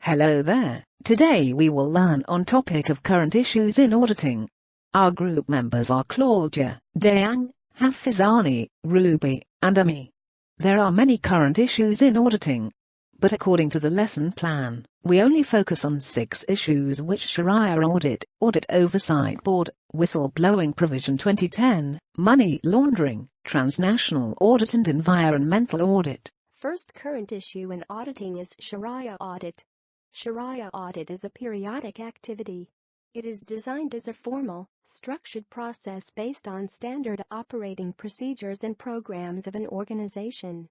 Hello there. Today we will learn on topic of current issues in auditing. Our group members are Claudia, Dayang, Hafizani, Ruby, and Ami. There are many current issues in auditing, but according to the lesson plan, we only focus on 6 issues which Sharia audit, Audit Oversight Board, Whistleblowing Provision 2010, Money Laundering, Transnational Audit and Environmental Audit. First current issue in auditing is Sharia audit. Sharia audit is a periodic activity. It is designed as a formal, structured process based on standard operating procedures and programs of an organization.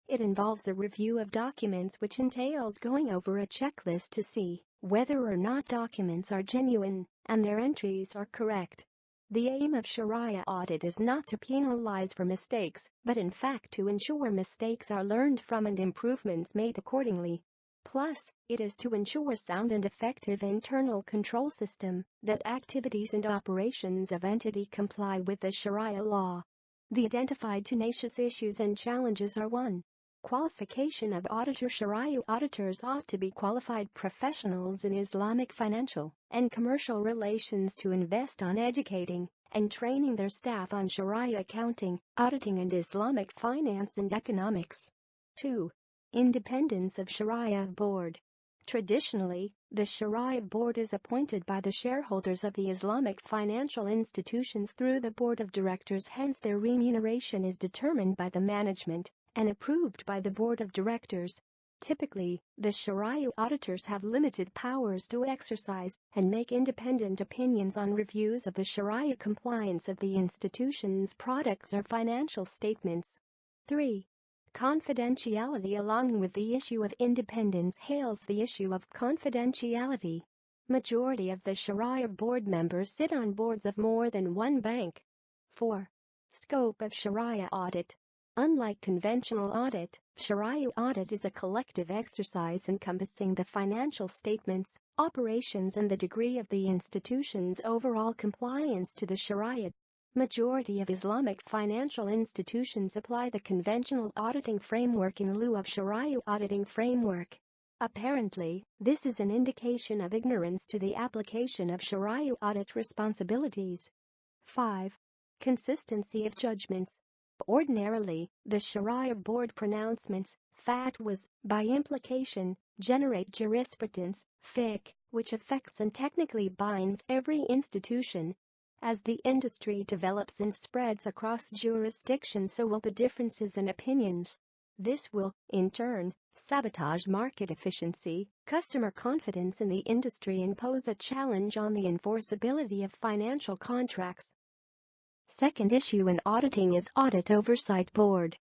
It involves a review of documents which entails going over a checklist to see whether or not documents are genuine and their entries are correct. The aim of Sharia audit is not to penalize for mistakes, but in fact to ensure mistakes are learned from and improvements made accordingly. Plus, it is to ensure sound and effective internal control system, that activities and operations of entity comply with the Sharia law. The identified tenacious issues and challenges are 1. Qualification of auditor. Sharia auditors ought to be qualified professionals in Islamic financial and commercial relations to invest on educating and training their staff on Sharia accounting, auditing and Islamic finance and economics. 2. Independence of Sharia board. Traditionally, the Sharia board is appointed by the shareholders of the Islamic financial institutions through the board of directors, hence their remuneration is determined by the management and approved by the board of directors. Typically, the Sharia auditors have limited powers to exercise and make independent opinions on reviews of the Sharia compliance of the institution's products or financial statements. 3. Confidentiality. Along with the issue of independence hails the issue of confidentiality. Majority of the Sharia board members sit on boards of more than one bank. 4. Scope of Sharia audit. Unlike conventional audit, Sharia audit is a collective exercise encompassing the financial statements, operations and the degree of the institution's overall compliance to the Sharia. Majority of Islamic financial institutions apply the conventional auditing framework in lieu of Sharia auditing framework. Apparently, this is an indication of ignorance to the application of Sharia audit responsibilities. 5. Consistency of judgments. Ordinarily, the Sharia board pronouncements, fatwas, by implication, generate jurisprudence, fiqh, which affects and technically binds every institution. As the industry develops and spreads across jurisdictions, so will the differences in opinions. This will, in turn, sabotage market efficiency, customer confidence in the industry and pose a challenge on the enforceability of financial contracts. Second issue in auditing is Audit Oversight Board.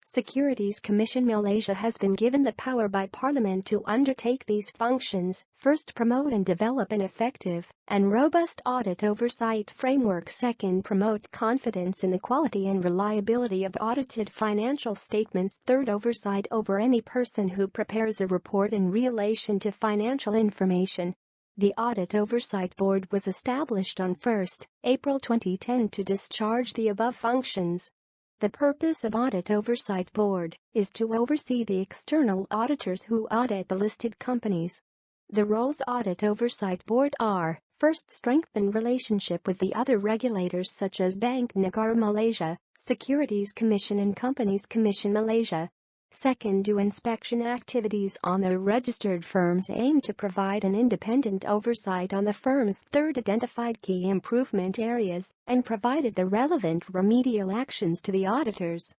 Securities Commission Malaysia has been given the power by Parliament to undertake these functions. First, promote and develop an effective and robust audit oversight framework. Second, promote confidence in the quality and reliability of audited financial statements. Third, oversight over any person who prepares a report in relation to financial information. The Audit Oversight Board was established on 1 April 2010 to discharge the above functions. The purpose of Audit Oversight Board is to oversee the external auditors who audit the listed companies. The roles Audit Oversight Board are: first, strengthen relationship with the other regulators such as Bank Negara Malaysia, Securities Commission and Companies Commission Malaysia. Second, do inspection activities on the registered firms aimed to provide an independent oversight on the firms. Third, identified key improvement areas and provided the relevant remedial actions to the auditors.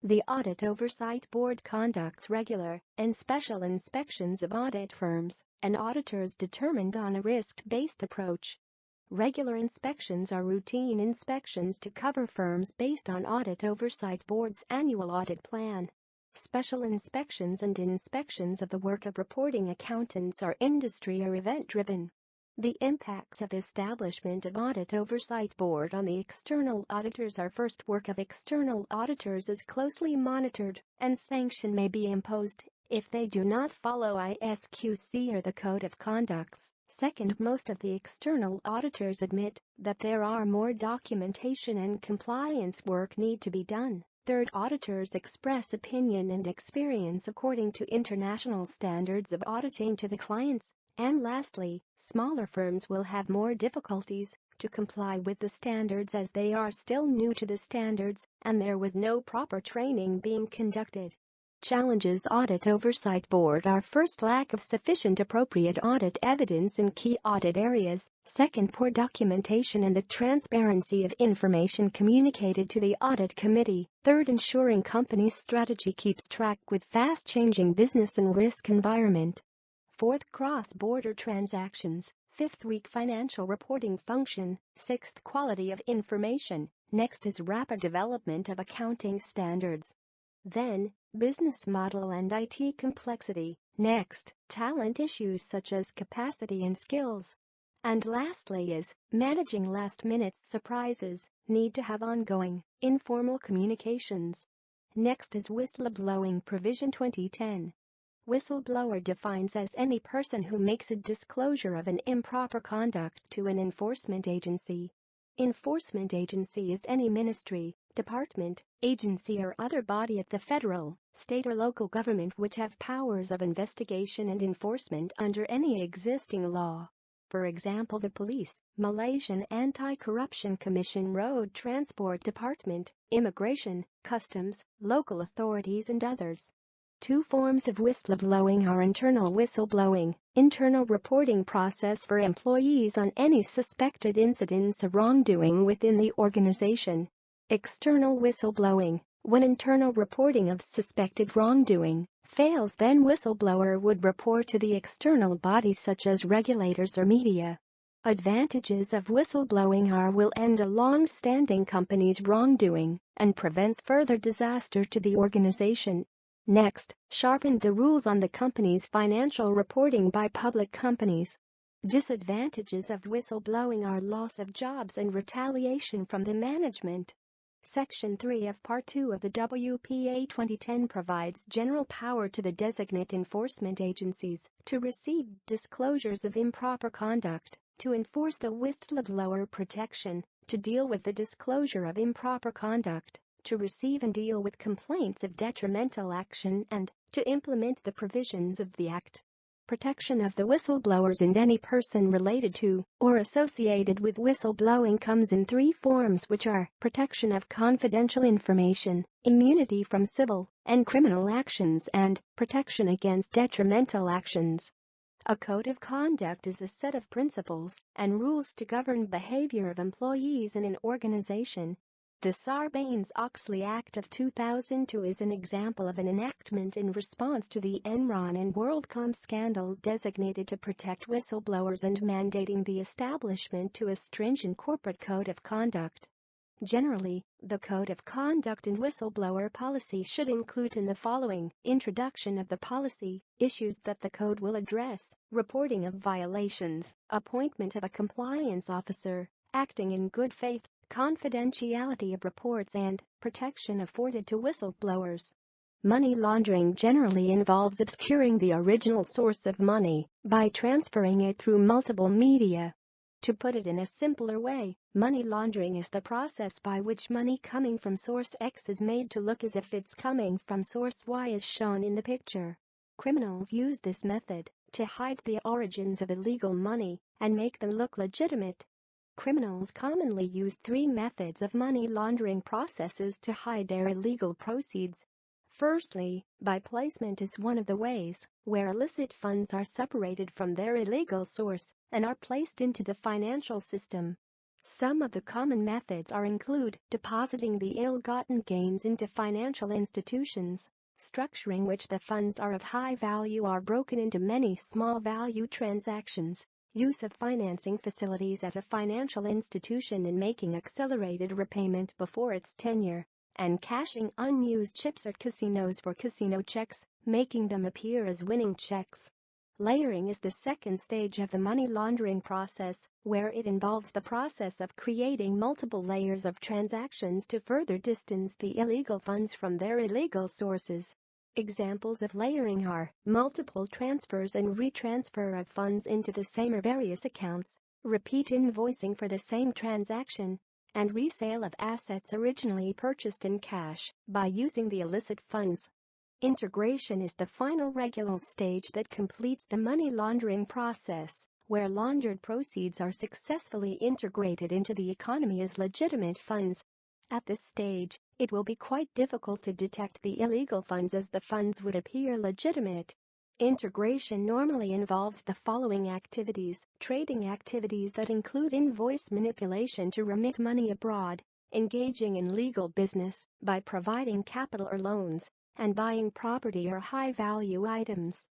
The Audit Oversight Board conducts regular and special inspections of audit firms and auditors determined on a risk-based approach. Regular inspections are routine inspections to cover firms based on Audit Oversight Board's annual audit plan. Special inspections and inspections of the work of reporting accountants are industry or event-driven. The impacts of establishment of Audit Oversight Board on the external auditors are: first, work of external auditors is closely monitored, and sanction may be imposed if they do not follow ISQC or the Code of Conducts. Second, most of the external auditors admit that there are more documentation and compliance work need to be done. Third, auditors express opinion and experience according to international standards of auditing to the clients. And lastly, smaller firms will have more difficulties to comply with the standards as they are still new to the standards and there was no proper training being conducted. Challenges Audit Oversight Board are: first, lack of sufficient appropriate audit evidence in key audit areas; second, poor documentation and the transparency of information communicated to the audit committee; third, ensuring company's strategy keeps track with fast-changing business and risk environment; fourth, cross-border transactions; fifth, weak financial reporting function; sixth, quality of information. Next is rapid development of accounting standards. Then, business model and IT complexity. Next, talent issues such as capacity and skills. And lastly is managing last-minute surprises, need to have ongoing, informal communications. Next is whistleblowing provision 2010. Whistleblower defines as any person who makes a disclosure of an improper conduct to an enforcement agency. Enforcement agency is any ministry, department, agency or other body at the federal, state or local government which have powers of investigation and enforcement under any existing law. For example, the police, Malaysian Anti-Corruption Commission, Road Transport Department, Immigration, Customs, local authorities and others. Two forms of whistleblowing are internal whistleblowing, internal reporting process for employees on any suspected incidents of wrongdoing within the organization. External whistleblowing, when internal reporting of suspected wrongdoing fails, then whistleblower would report to the external body such as regulators or media. Advantages of whistleblowing are: will end a long-standing company's wrongdoing and prevents further disaster to the organization. Next, sharpen the rules on the company's financial reporting by public companies. Disadvantages of whistleblowing are loss of jobs and retaliation from the management. Section 3 of Part 2 of the WPA 2010 provides general power to the designate enforcement agencies to receive disclosures of improper conduct, to enforce the whistleblower protection, to deal with the disclosure of improper conduct, to receive and deal with complaints of detrimental action, and to implement the provisions of the Act. Protection of the whistleblowers and any person related to or associated with whistleblowing comes in three forms, which are protection of confidential information, immunity from civil and criminal actions, and protection against detrimental actions. A code of conduct is a set of principles and rules to govern behavior of employees in an organization. The Sarbanes-Oxley Act of 2002 is an example of an enactment in response to the Enron and WorldCom scandals designated to protect whistleblowers and mandating the establishment to a stringent corporate code of conduct. Generally, the code of conduct and whistleblower policy should include in the following: introduction of the policy, issues that the code will address, reporting of violations, appointment of a compliance officer, acting in good faith, confidentiality of reports, and protection afforded to whistleblowers. Money laundering generally involves obscuring the original source of money by transferring it through multiple media. To put it in a simpler way, money laundering is the process by which money coming from source X is made to look as if it's coming from source Y as shown in the picture. Criminals use this method to hide the origins of illegal money and make them look legitimate. Criminals commonly use three methods of money laundering processes to hide their illegal proceeds. Firstly, by placement is one of the ways where illicit funds are separated from their illegal source and are placed into the financial system. Some of the common methods include depositing the ill-gotten gains into financial institutions, structuring which the funds are of high value are broken into many small value transactions, use of financing facilities at a financial institution and making accelerated repayment before its tenure, and cashing unused chips at casinos for casino checks, making them appear as winning checks. Layering is the second stage of the money laundering process, where it involves the process of creating multiple layers of transactions to further distance the illegal funds from their illegal sources. Examples of layering are multiple transfers and retransfer of funds into the same or various accounts, repeat invoicing for the same transaction, and resale of assets originally purchased in cash by using the illicit funds. Integration is the final regular stage that completes the money laundering process, where laundered proceeds are successfully integrated into the economy as legitimate funds. At this stage, it will be quite difficult to detect the illegal funds as the funds would appear legitimate. Integration normally involves the following activities: trading activities that include invoice manipulation to remit money abroad, engaging in legal business by providing capital or loans, and buying property or high-value items.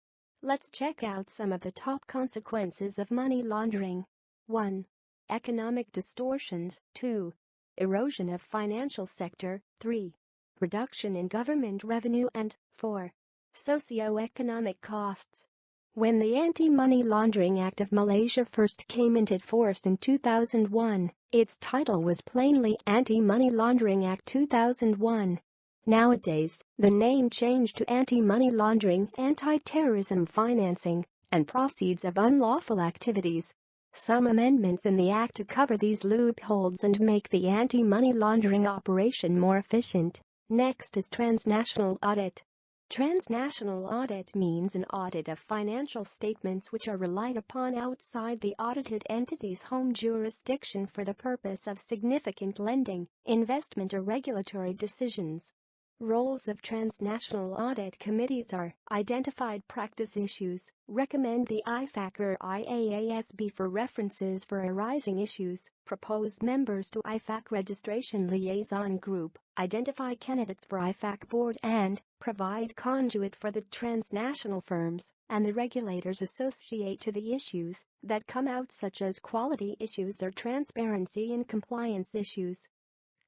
Let's check out some of the top consequences of money laundering. 1. Economic distortions. 2. Erosion of financial sector. 3. Reduction in government revenue. And 4. Socio-economic costs. When the Anti-Money Laundering Act of Malaysia first came into force in 2001, its title was plainly Anti-Money Laundering Act 2001. Nowadays, the name changed to Anti-Money Laundering, Anti-Terrorism Financing, and Proceeds of Unlawful Activities. Some amendments in the Act to cover these loopholes and make the anti-money laundering operation more efficient. Next is transnational audit. Transnational audit means an audit of financial statements which are relied upon outside the audited entity's home jurisdiction for the purpose of significant lending, investment or regulatory decisions. Roles of transnational audit committees are: identified practice issues, recommend the IFAC or IAASB for references for arising issues, propose members to IFAC registration liaison group, identify candidates for IFAC board, and provide conduit for the transnational firms and the regulators associated to the issues that come out, such as quality issues or transparency and compliance issues.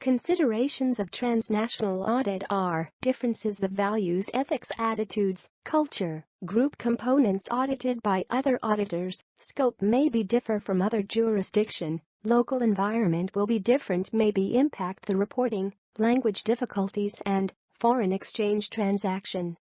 Considerations of transnational audit are: differences of values, ethics, attitudes, culture, group components audited by other auditors, scope may be differ from other jurisdiction, local environment will be different, maybe impact the reporting, language difficulties, and foreign exchange transaction.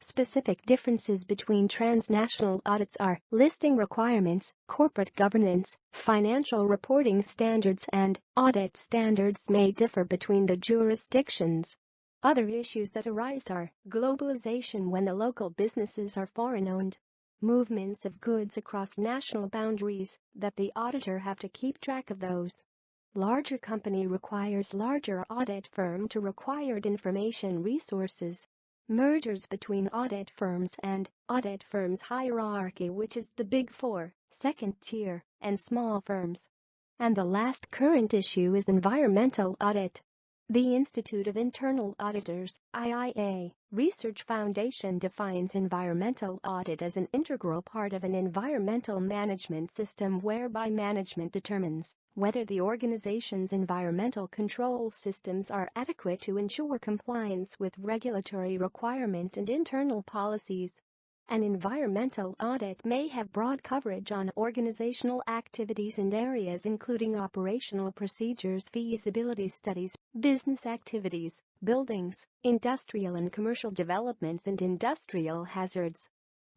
Specific differences between transnational audits are: listing requirements, corporate governance, financial reporting standards, and audit standards may differ between the jurisdictions. Other issues that arise are globalization when the local businesses are foreign-owned, movements of goods across national boundaries that the auditor have to keep track of those. Larger company requires larger audit firm to required information resources. Mergers between audit firms and audit firms hierarchy, which is the Big Four, second tier, and small firms. And the last current issue is environmental audit. The Institute of Internal Auditors, IIA, Research Foundation defines environmental audit as an integral part of an environmental management system whereby management determines whether the organization's environmental control systems are adequate to ensure compliance with regulatory requirement and internal policies. An environmental audit may have broad coverage on organizational activities and areas including operational procedures, feasibility studies, business activities, buildings, industrial and commercial developments, and industrial hazards.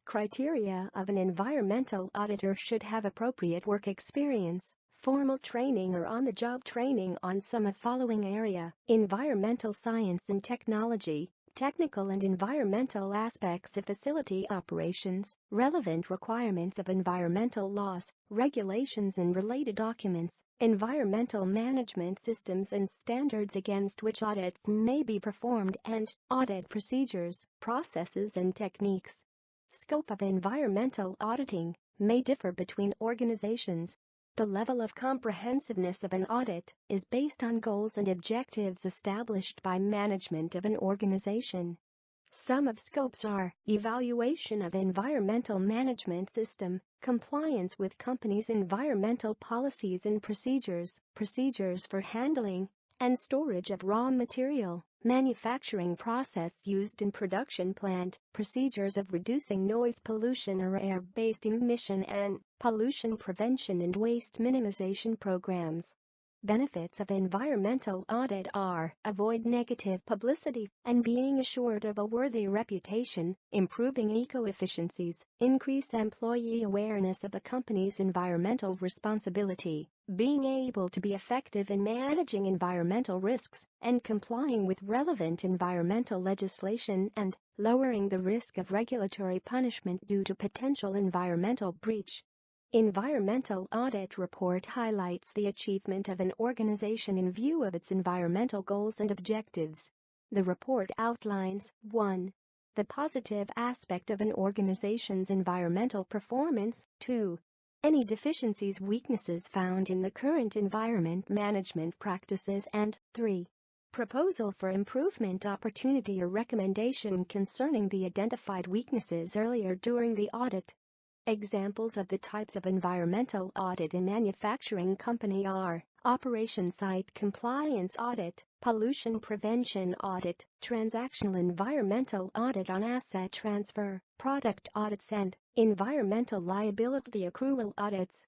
Criteria of an environmental auditor should have appropriate work experience, formal training or on-the-job training on some of following area: environmental science and technology, technical and environmental aspects of facility operations, relevant requirements of environmental laws, regulations and related documents, environmental management systems and standards against which audits may be performed, and audit procedures, processes and techniques. Scope of environmental auditing may differ between organizations. The level of comprehensiveness of an audit is based on goals and objectives established by management of an organization. Some of scopes are: evaluation of environmental management system, compliance with company's environmental policies and procedures, procedures for handling and storage of raw material, manufacturing process used in production plant, procedures of reducing noise pollution or air-based emission, and pollution prevention and waste minimization programs. Benefits of environmental audit are: avoid negative publicity and being assured of a worthy reputation, improving eco-efficiencies, increase employee awareness of the company's environmental responsibility, being able to be effective in managing environmental risks and complying with relevant environmental legislation, and lowering the risk of regulatory punishment due to potential environmental breach. Environmental Audit Report highlights the achievement of an organization in view of its environmental goals and objectives. The report outlines 1. The positive aspect of an organization's environmental performance, 2. Any deficiencies, weaknesses found in the current environment management practices, and 3. Proposal for improvement opportunity or recommendation concerning the identified weaknesses earlier during the audit. Examples of the types of environmental audit in manufacturing company are: operation site compliance audit, pollution prevention audit, transactional environmental audit on asset transfer, product audits, and environmental liability accrual audits.